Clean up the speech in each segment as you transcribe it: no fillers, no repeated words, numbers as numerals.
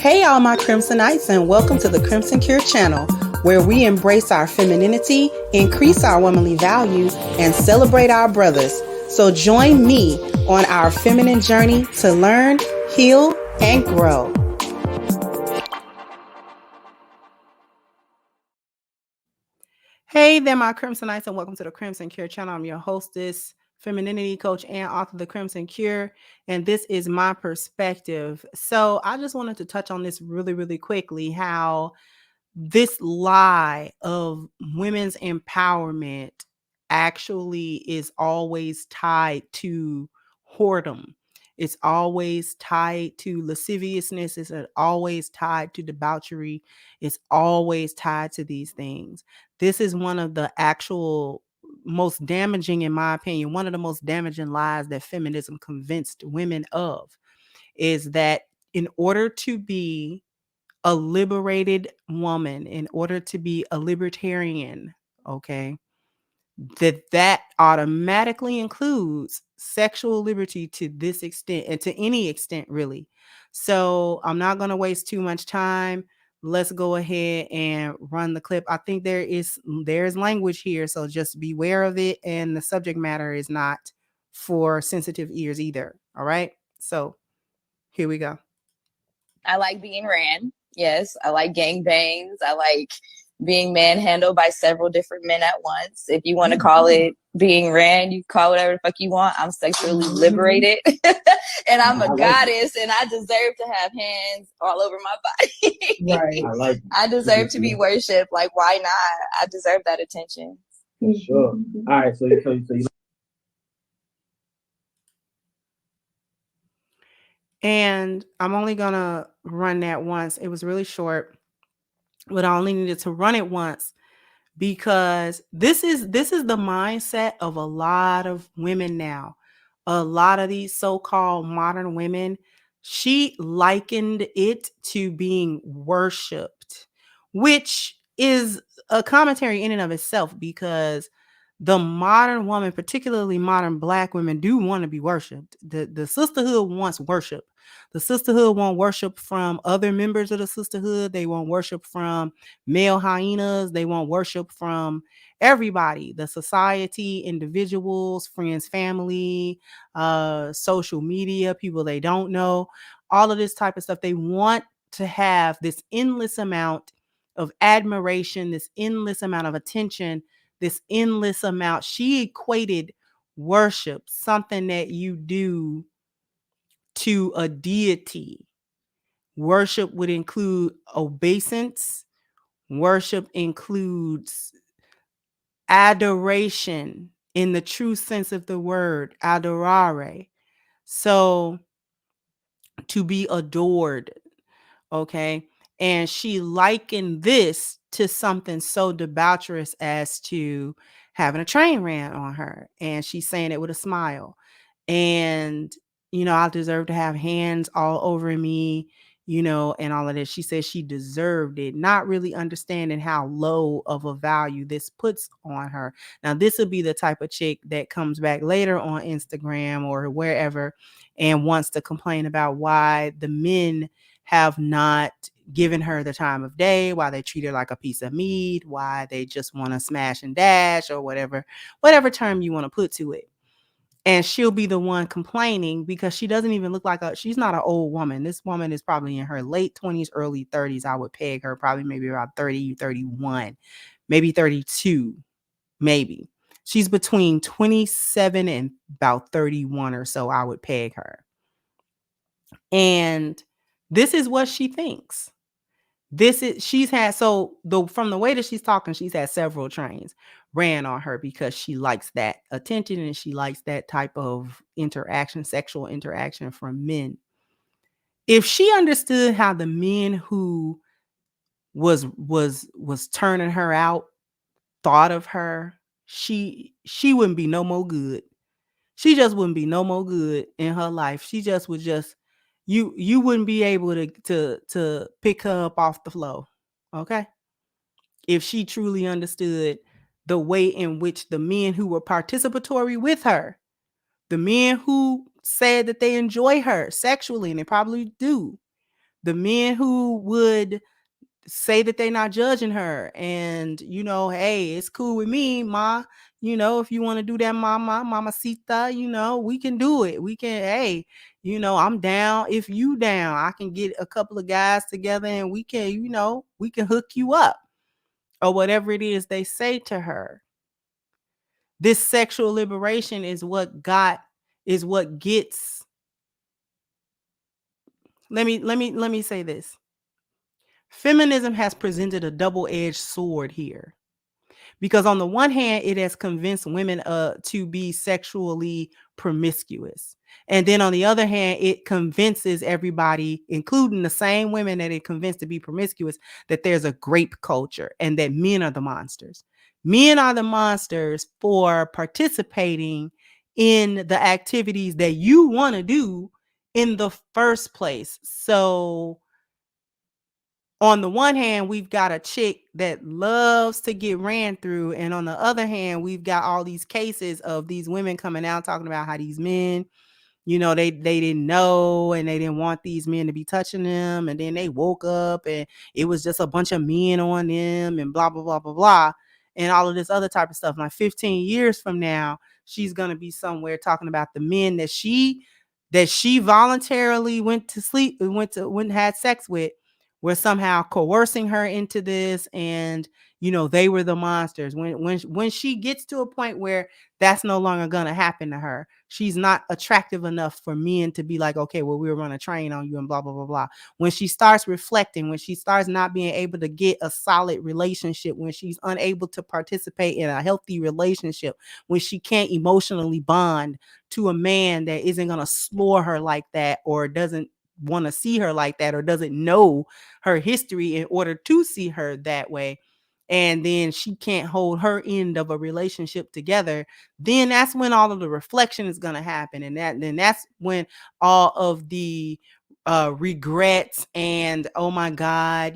Hey, all my Crimsonites, and welcome to the Crimson Cure channel, where we embrace our femininity, increase our womanly values, and celebrate our brothers. So join me on our feminine journey to learn, heal, and grow. Hey there, my Crimsonites, and welcome to the Crimson Cure channel. I'm your hostess, femininity coach, and author of The Crimson Cure, and this is my perspective. So I just wanted to touch on this really quickly, how this lie of women's empowerment actually is always tied to whoredom. It's always tied to lasciviousness. It's always tied to debauchery. It's always tied to these things. This is one of the actual most damaging, in my opinion, one of the most damaging lies that feminism convinced women of, is that in order to be a liberated woman, in order to be a libertarian, okay, that automatically includes sexual liberty to this extent and to any extent, really. So I'm not going to waste too much time. Let's go ahead and run the clip. I think there's language here, so just beware of it, and the subject matter is not for sensitive ears either. All right, so here we go. I like being ran. Yes, I like gangbangs. I like being manhandled by several different men at once. If you want to call it being ran, you call it whatever the fuck you want. I'm sexually liberated and I'm a goddess and I deserve to have hands all over my body. Right. I deserve to be worshipped. Like, why not? I deserve that attention. For sure. All right, so you And I'm only going to run that once. It was really short, but I only needed to run it once because this is the mindset of a lot of women now. A lot of these so-called modern women, she likened it to being worshipped, which is a commentary in and of itself, because the modern woman, particularly modern Black women, do want to be worshipped. The sisterhood wants worship. The sisterhood want worship from other members of the sisterhood. They want worship from male hyenas. They want worship from everybody, the society, individuals, friends, family, social media, people they don't know, all of this type of stuff. They want to have this endless amount of admiration, this endless amount of attention, this endless amount. She equated worship, something that you do to a deity. Worship would include obeisance. Worship includes adoration in the true sense of the word, adorare. So to be adored, okay? And she likened this to something so debaucherous as to having a train ran on her. And she's saying it with a smile. And, I deserve to have hands all over me, and all of this. She says she deserved it, not really understanding how low of a value this puts on her. Now, this would be the type of chick that comes back later on Instagram or wherever and wants to complain about why the men have not given her the time of day, why they treat her like a piece of meat, why they just want to smash and dash, or whatever term you want to put to it. And she'll be the one complaining because she doesn't even look like she's not an old woman. This woman is probably in her late 20s, early 30s. I would peg her probably maybe about 30, 31, maybe 32, maybe. She's between 27 and about 31 or so, I would peg her. And this is what she thinks. From the way that she's talking, she's had several trains ran on her because she likes that attention and she likes that type of interaction, sexual interaction from men. If she understood how the men who was turning her out thought of her, she wouldn't be no more good. She just wouldn't be no more good in her life. She just would you wouldn't be able to pick her up off the floor. Okay? If she truly understood the way in which the men who were participatory with her, the men who said that they enjoy her sexually, and they probably do, The men who would say that they're not judging her and, hey, it's cool with me, ma, if you want to do that, mamacita, we can do it. We can, hey, I'm down. If you down, I can get a couple of guys together and we can, we can hook you up, or whatever it is they say to her. This sexual liberation is what gets. Let me say this. Feminism has presented a double-edged sword here. Because on the one hand, it has convinced women to be sexually promiscuous. And then on the other hand, it convinces everybody, including the same women that it convinced to be promiscuous, that there's a grape culture and that men are the monsters. Men are the monsters for participating in the activities that you want to do in the first place. So on the one hand, we've got a chick that loves to get ran through. And on the other hand, we've got all these cases of these women coming out talking about how these men, they didn't know and they didn't want these men to be touching them. And then they woke up and it was just a bunch of men on them and blah, blah, blah, blah, blah. And all of this other type of stuff. Like 15 years from now, she's going to be somewhere talking about the men that she voluntarily went and had sex with, were somehow coercing her into this, and they were the monsters. When she gets to a point where that's no longer gonna happen to her, she's not attractive enough for men to be like, okay, well, we'll run a train on you and blah blah blah blah. When she starts reflecting, when she starts not being able to get a solid relationship, when she's unable to participate in a healthy relationship, when she can't emotionally bond to a man that isn't gonna floor her like that, or doesn't want to see her like that, or doesn't know her history in order to see her that way, and then she can't hold her end of a relationship together, then that's when all of the reflection is going to happen. And then that's when all of the regrets and, oh my God,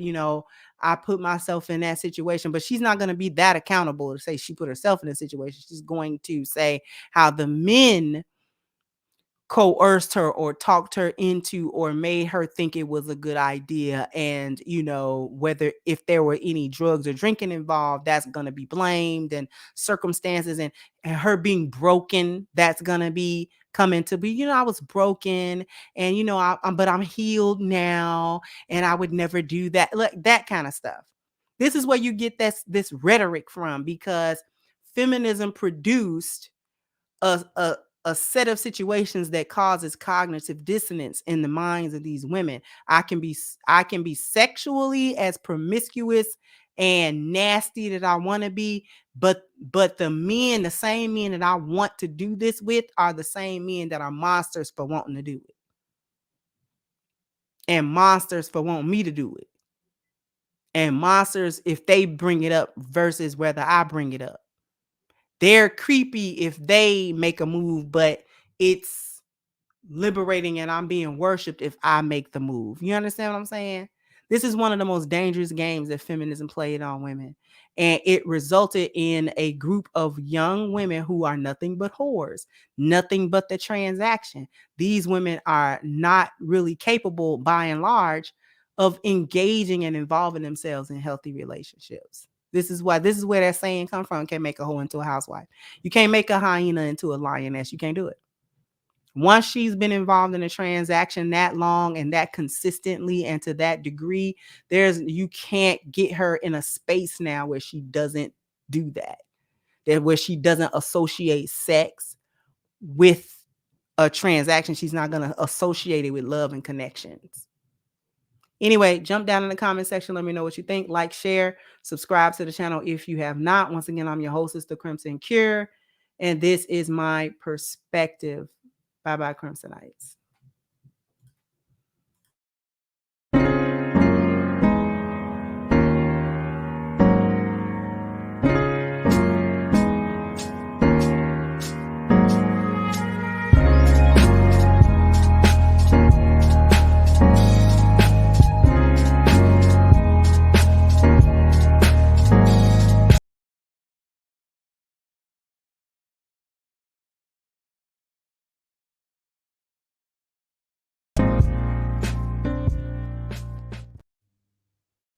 I put myself in that situation. But she's not going to be that accountable to say she put herself in a situation. She's going to say how the men coerced her or talked her into or made her think it was a good idea. And whether if there were any drugs or drinking involved, that's going to be blamed, and circumstances and her being broken, that's going to be coming to be, I was broken and but I'm healed now and I would never do that, like that kind of stuff. This is where you get this rhetoric from, because feminism produced a set of situations that causes cognitive dissonance in the minds of these women. I can be sexually as promiscuous and nasty that I want to be, but the same men that I want to do this with are the same men that are monsters for wanting to do it, and monsters for wanting me to do it, and monsters if they bring it up versus whether I bring it up. They're creepy if they make a move, but it's liberating and I'm being worshipped if I make the move. You understand what I'm saying? This is one of the most dangerous games that feminism played on women. And it resulted in a group of young women who are nothing but whores, nothing but the transaction. These women are not really capable, by and large, of engaging and involving themselves in healthy relationships. This is where that saying comes from. You can't make a hoe into a housewife. You can't make a hyena into a lioness. You can't do it. Once she's been involved in a transaction that long and that consistently and to that degree, you can't get her in a space now where she doesn't do that, where she doesn't associate sex with a transaction. She's not going to associate it with love and connections. Anyway, jump down in the comment section. Let me know what you think. Like, share, subscribe to the channel if you have not. Once again, I'm your hostess, The Crimson Cure, and this is my perspective. Bye-bye, Crimsonites.